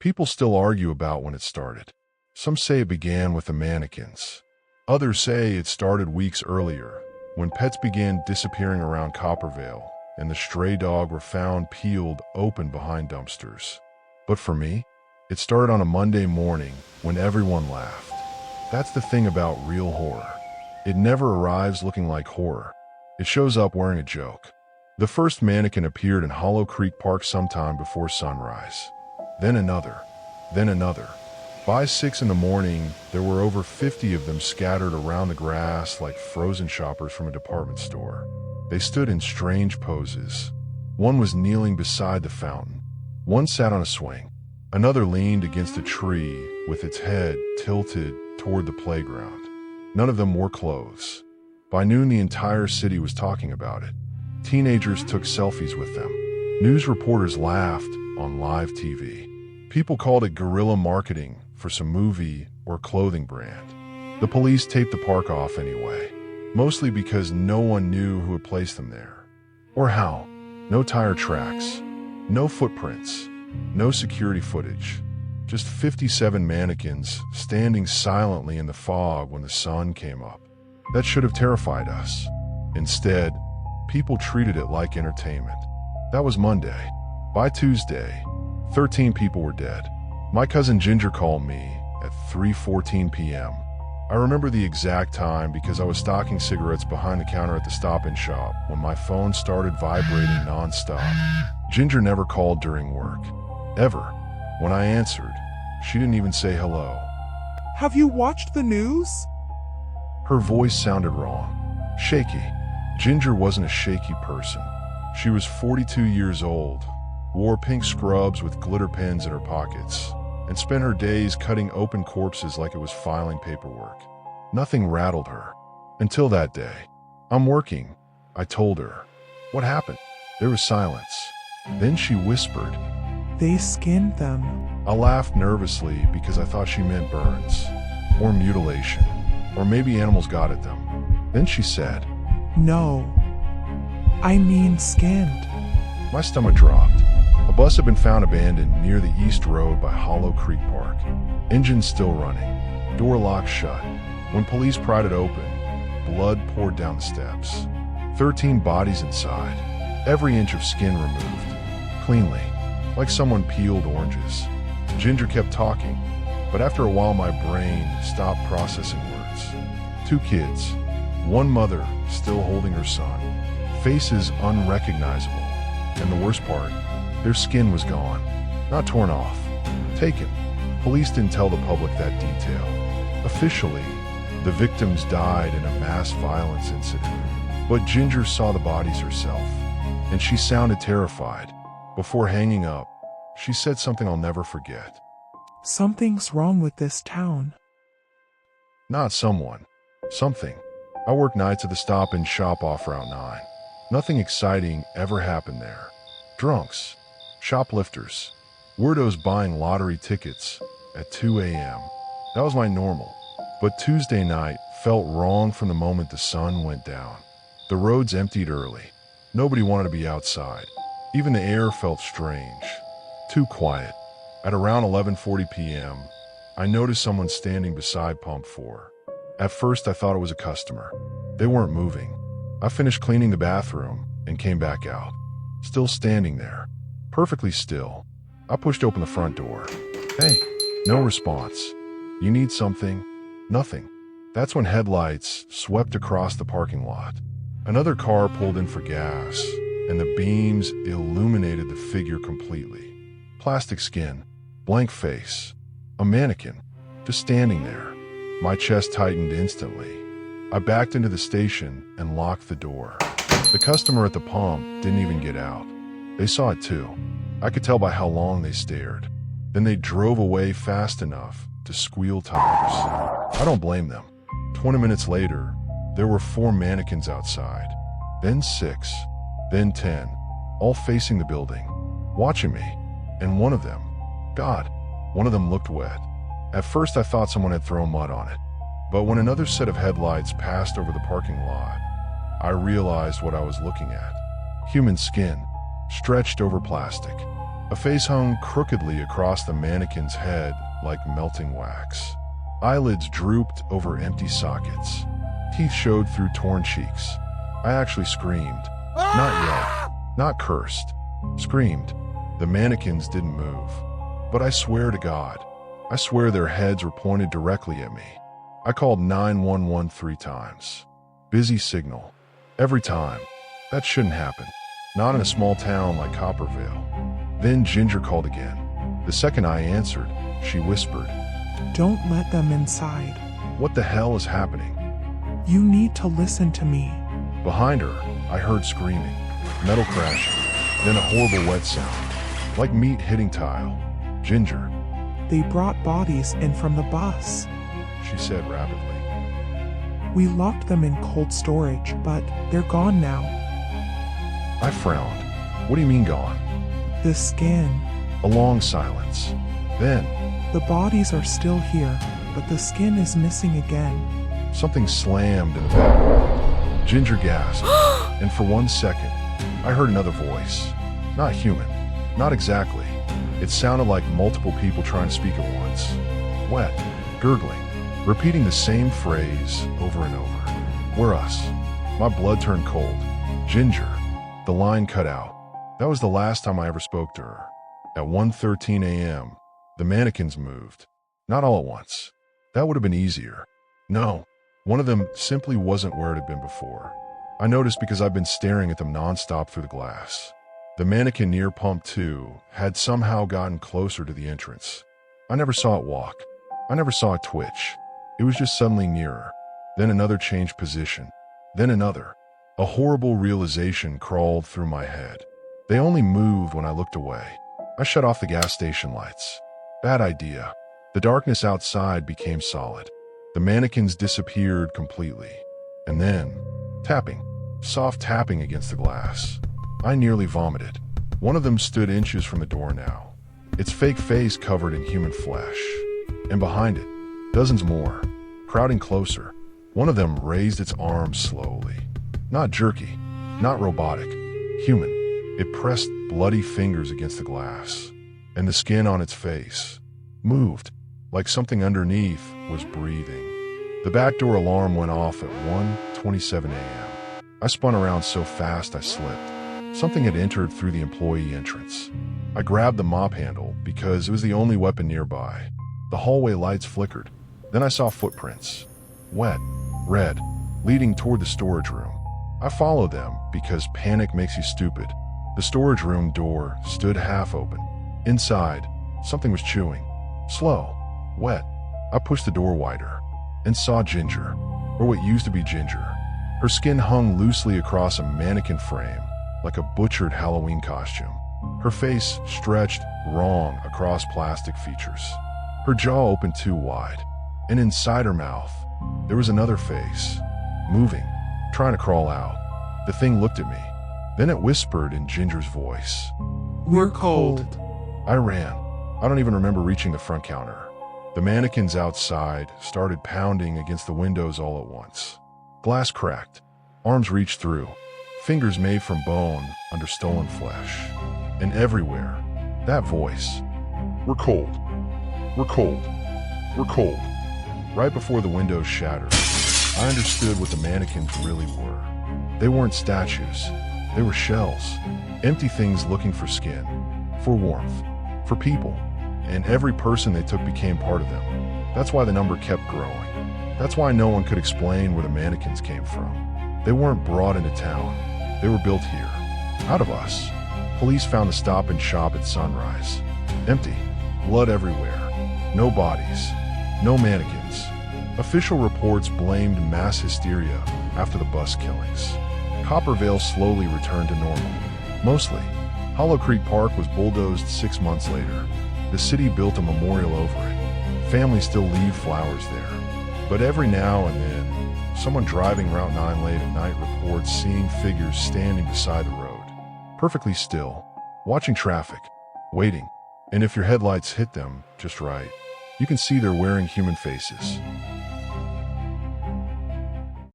People still argue about when it started. Some say it began with the mannequins. Others say it started weeks earlier, when pets began disappearing around Coppervale and the stray dog were found peeled open behind dumpsters. But for me, it started on a Monday morning when everyone laughed. That's the thing about real horror. It never arrives looking like horror. It shows up wearing a joke. The first mannequin appeared in Hollow Creek Park sometime before sunrise. Then another. Then another. By 6 in the morning, there were over 50 of them scattered around the grass like frozen shoppers from a department store. They stood in strange poses. One was kneeling beside the fountain. One sat on a swing. Another leaned against a tree with its head tilted toward the playground. None of them wore clothes. By noon, the entire city was talking about it. Teenagers took selfies with them. News reporters laughed on live TV. People called it guerrilla marketing for some movie or clothing brand. The police taped the park off anyway, mostly because no one knew who had placed them there. Or how. No tire tracks, no footprints, no security footage. Just 57 mannequins standing silently in the fog when the sun came up. That should have terrified us. Instead, people treated it like entertainment. That was Monday. By Tuesday, 13 people were dead. My cousin Ginger called me at 3:14 p.m. I remember the exact time because I was stocking cigarettes behind the counter at the Stop and Shop when my phone started vibrating nonstop. Ginger never called during work. Ever. When I answered, she didn't even say hello. Have you watched the news? Her voice sounded wrong. Shaky. Ginger wasn't a shaky person. She was 42 years old, wore pink scrubs with glitter pens in her pockets, and spent her days cutting open corpses like it was filing paperwork. Nothing rattled her. Until that day. "I'm working," I told her. "What happened?" There was silence. Then she whispered. They skinned them. I laughed nervously because I thought she meant burns, or mutilation, or maybe animals got at them. Then she said, No. I mean skinned. My stomach dropped. A bus had been found abandoned near the East Road by Hollow Creek Park. Engine still running. Door locked shut. When police pried it open, blood poured down the steps. 13 bodies inside. Every inch of skin removed. Cleanly. Like someone peeled oranges. Ginger kept talking, but after a while my brain stopped processing words. 2 kids. One mother still holding her son. Faces unrecognizable. And the worst part, their skin was gone. Not torn off. Taken. Police didn't tell the public that detail. Officially, the victims died in a mass violence incident. But Ginger saw the bodies herself, and she sounded terrified. Before hanging up, she said something I'll never forget. Something's wrong with this town. Not someone. Something. I work nights at the Stop and Shop off Route 9. Nothing exciting ever happened there. Drunks. Shoplifters. Weirdos buying lottery tickets at 2 a.m. That was my normal. But Tuesday night felt wrong from the moment the sun went down. The roads emptied early. Nobody wanted to be outside. Even the air felt strange. Too quiet. At around 11:40 p.m., I noticed someone standing beside Pump 4. At first, I thought it was a customer. They weren't moving. I finished cleaning the bathroom and came back out. Still standing there. Perfectly still. I pushed open the front door. Hey, no response. You need something? Nothing. That's when headlights swept across the parking lot. Another car pulled in for gas, and the beams illuminated the figure completely. Plastic skin, blank face, a mannequin, just standing there. My chest tightened instantly. I backed into the station and locked the door. The customer at the pump didn't even get out. They saw it too. I could tell by how long they stared. Then they drove away fast enough to squeal tires. I don't blame them. 20 minutes later, there were 4 mannequins outside. Then 6. Then 10, all facing the building, watching me, and one of them, God, one of them looked wet. At first I thought someone had thrown mud on it, but when another set of headlights passed over the parking lot, I realized what I was looking at. Human skin, stretched over plastic. A face hung crookedly across the mannequin's head like melting wax. Eyelids drooped over empty sockets. Teeth showed through torn cheeks. I actually screamed. Not yelled, not cursed. Screamed. The mannequins didn't move. But I swear to God, I swear their heads were pointed directly at me. I called 911 3 times. Busy signal. Every time. That shouldn't happen. Not in a small town like Coppervale. Then Ginger called again. The second I answered, she whispered, Don't let them inside. "What the hell is happening?" You need to listen to me. Behind her, I heard screaming, metal crashing, then a horrible wet sound, like meat hitting tile. Ginger, They brought bodies in from the bus. she said rapidly. We locked them in cold storage, but they're gone now. I frowned. What do you mean gone? The skin. A long silence. Then, The bodies are still here, but the skin is missing again. something slammed in the background. Ginger gasped, and for 1 second, I heard another voice. Not human. Not exactly. It sounded like multiple people trying to speak at once. Wet, gurgling, repeating the same phrase over and over. We're us. My blood turned cold. Ginger. The line cut out. That was the last time I ever spoke to her. At 1:13 a.m., the mannequins moved. Not all at once. That would have been easier. No, one of them simply wasn't where it had been before. I noticed because I've been staring at them nonstop through the glass. The mannequin near pump 2 had somehow gotten closer to the entrance. I never saw it walk. I never saw it twitch. It was just suddenly nearer. Then another changed position. Then another. A horrible realization crawled through my head. They only moved when I looked away. I shut off the gas station lights. Bad idea. The darkness outside became solid. The mannequins disappeared completely. And then, tapping. Soft tapping against the glass. I nearly vomited. One of them stood inches from the door now, its fake face covered in human flesh. And behind it, dozens more, crowding closer. One of them raised its arms slowly. Not jerky, not robotic, human. It pressed bloody fingers against the glass, and the skin on its face moved, like something underneath was breathing. The back door alarm went off at 1:27 a.m. I spun around so fast I slipped. Something had entered through the employee entrance. I grabbed the mop handle because it was the only weapon nearby. The hallway lights flickered. Then I saw footprints. Wet, red, leading toward the storage room. I followed them because panic makes you stupid. The storage room door stood half open. Inside, something was chewing. Slow, wet. I pushed the door wider and saw Ginger, or what used to be Ginger. Her skin hung loosely across a mannequin frame, like a butchered Halloween costume. Her face stretched wrong across plastic features. Her jaw opened too wide, and inside her mouth, there was another face, moving, trying to crawl out. The thing looked at me. Then it whispered in Ginger's voice. We're cold. I ran. I don't even remember reaching the front counter. The mannequins outside started pounding against the windows all at once. Glass cracked. Arms reached through. Fingers made from bone under stolen flesh. And everywhere, that voice. We're cold. We're cold. We're cold. Right before the windows shattered, I understood what the mannequins really were. They weren't statues. They were shells. Empty things looking for skin, for warmth, for people. And every person they took became part of them. That's why the number kept growing. That's why no one could explain where the mannequins came from. They weren't brought into town. They were built here. Out of us. Police found the Stop and Shop at sunrise. Empty. Blood everywhere. No bodies. No mannequins. Official reports blamed mass hysteria after the bus killings. Coppervale slowly returned to normal. Mostly. Hollow Creek Park was bulldozed 6 months later. The city built a memorial over it. Families still leave flowers there. But every now and then, someone driving Route 9 late at night reports seeing figures standing beside the road. Perfectly still. Watching traffic. Waiting. And if your headlights hit them just right, you can see they're wearing human faces.